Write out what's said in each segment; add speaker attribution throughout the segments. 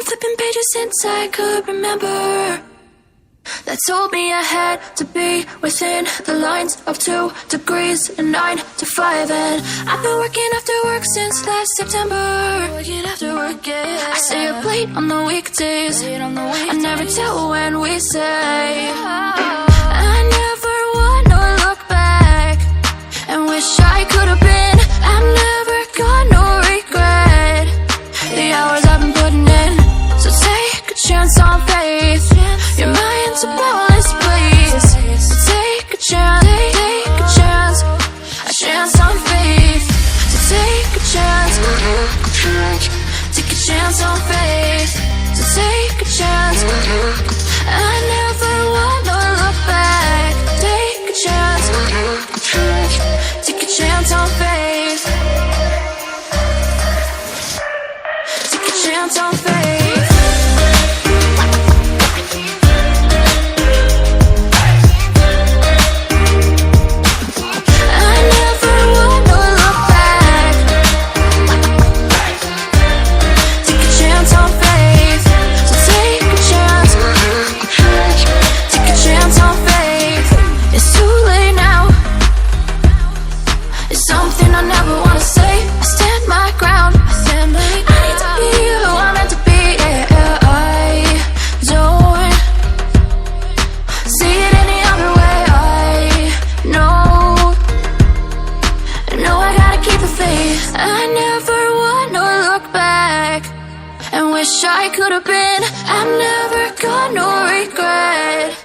Speaker 1: been flipping pages since I could remember, that told me I had to be within the lines of 2 degrees and 9 to 5. And I've been working after work since last September. Working after work, yeah. I stay up late on the weekdays. I never tell when we say. I never wanna look back and wish I could have been. I've never got no regret. The hours I've been putting in, so take a chance on faith. Your mind's a boundless place. So take a chance, take a chance, a chance on faith. So take a chance, take a chance on faith. So take a chance. I never wanna look back. Take a chance, take a chance on faith. Take a chance on faith. I could have been. I've never got no regret.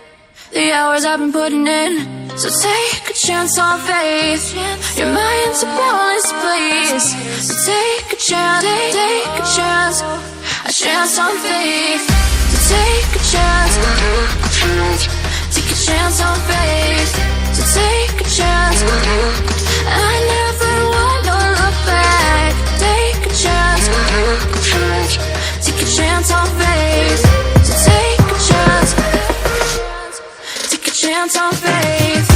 Speaker 1: The hours I've been putting in, so take a chance on faith. Your mind's a boundless place. So take a chance, take a chance, a chance on faith. So take a chance, take a chance on faith. So take a chance. I never wanna look back. Take a chance, take a chance on faith. So take a chance, take a chance on faith.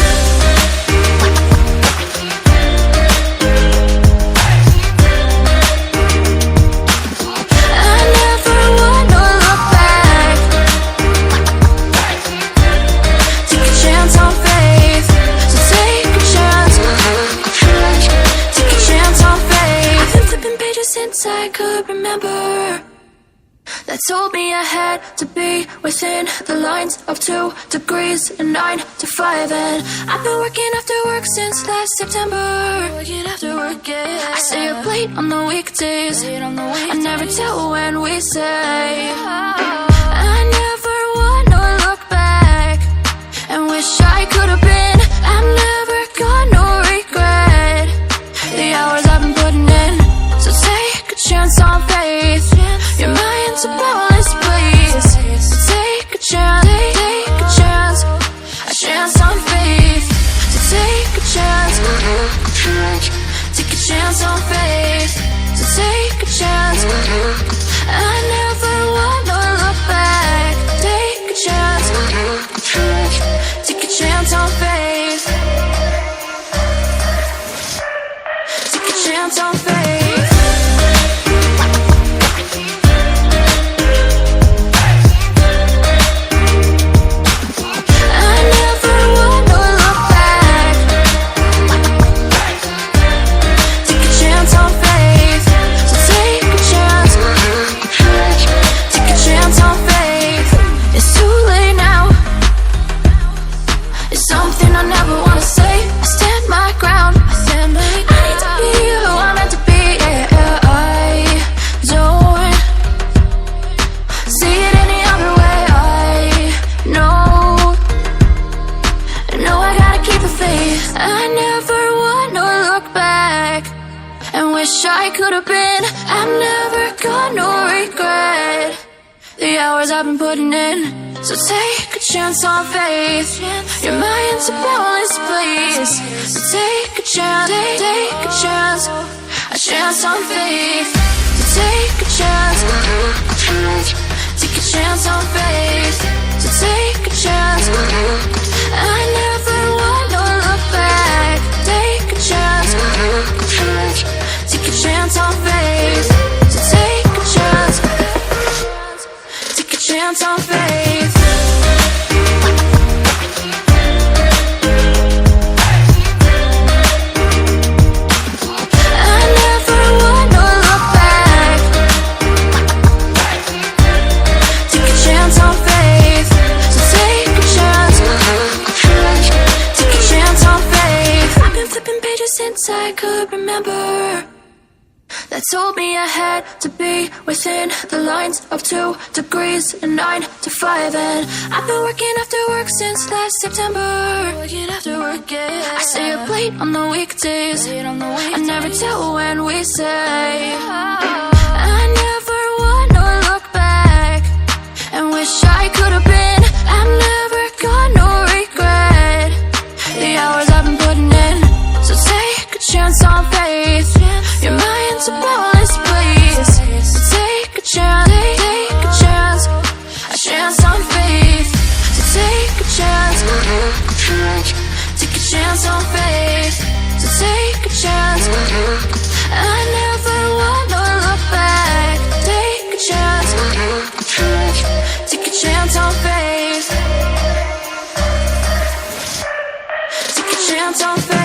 Speaker 1: I never wanna look back. Take a chance on faith. So take a chance, take a chance on faith. I've been flipping pages since I could remember, that told me I had to be within the lines of 2 degrees and 9 to 5. And I've been working after work since last September. Working after work, yeah. I stay up late on the weekdays. I never tell when we say. I never wanna look back and wish I could have been. I've never got no regret. The hours I've been putting in, so take a chance on faith. Your mind's a boundless place. So take a chance, take a chance, a chance on faith. So take a chance, take a chance on faith. So take a chance. I never wanna look back. Take a chance, take a chance on faith. Take a chance on faith. I never wanna look back and wish I could have been. I've never got no regret. The hours I've been putting in, so take a chance on faith. Your mind's a boundless place. So take a chance, take a chance, a chance on faith. So take a chance, take a chance on faith. So take a chance. I never wanna look back. Take a chance, take a chance on faith. So take a chance, chance on faith. I never wanna look back. Take a chance on faith. So take a chance. Take a chance on faith. I've been flipping pages since I could remember. That told me I had to be within the lines of 2 degrees and 9 to 5. And I've been working after work since last September. Working after work, yeah. I stay up late on the weekdays. I never tell when we say. I never wanna look back and wish I could have been. I'm never gonna regret the hours I've been putting in. So take a chance on faith. Your mind's a boundless place. So take a chance, take a chance on faith. So take a chance, take a chance on faith. So take a chance. I never wanna look back. Take a chance, take a chance on faith. Take a chance on faith.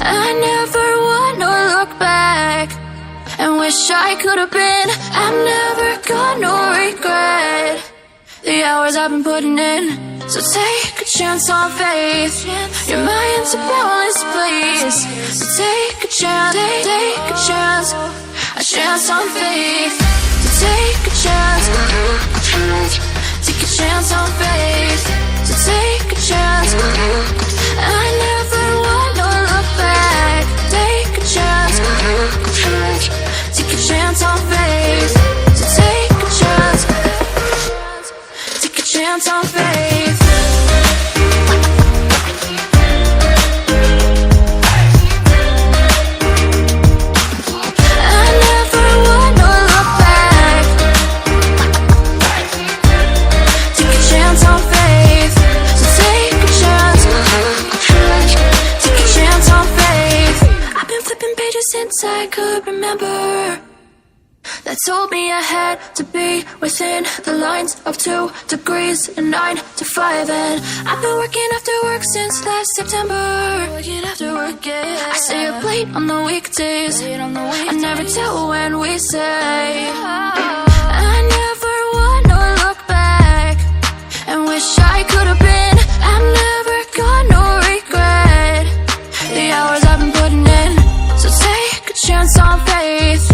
Speaker 1: I never wanna look back and wish I could have been. I'm never gonna regret the hours I've been putting in. So take a chance on faith. Your mind's a boundless place. So take a chance, take a chance on faith. So take a chance, take a chance on faith. So take a chance. I never wanna look back. Take a chance, take a chance on faith. So take a chance, take a chance on faith. I never wanna look back. Take a chance on faith. So take a chance, take a chance on faith. I've been flipping pages since I could remember. That told me I had to be within the lines of 2 degrees and 9 to 5. And I've been working after work since last September. Working after work, yeah. I stay up late on the weekdays. I never tell when we say. I never wanna look back and wish I could have been. I'm never gonna regret the hours I've been putting in. So take a chance on faith.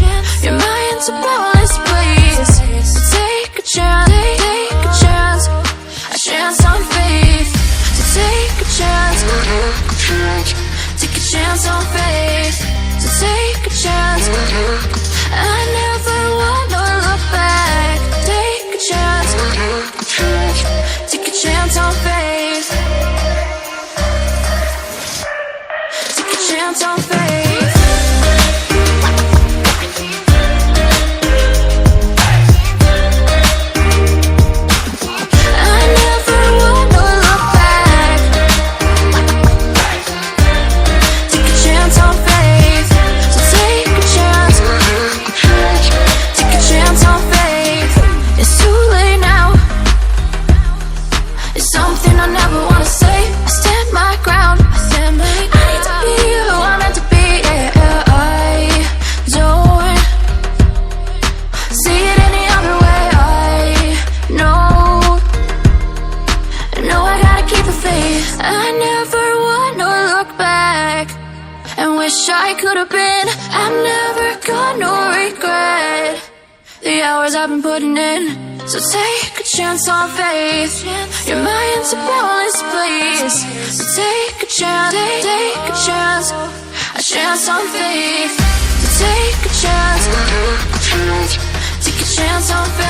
Speaker 1: Your mind's a boundless place. So take a chance, take a chance on faith. So take a chance, take a chance on faith. So take a chance. I never wanna look back. Take a chance, take a chance on faith. Take a chance on faith. I never wanna look back. Take a chance on faith. So take a chance, take a chance on faith. It's too late now. It's something I never wanna say. I stand my ground. I need to be who I'm meant to be. Yeah, I don't see it any other way. I know I gotta keep the faith. I never wanna look back and wish I could have been. I'm never gonna regret the hours I've been putting in. So take a chance on faith. Your mind's a boundless place. days. So take a chance, take a chance, a chance on faith. So take a chance, take a chance on faith.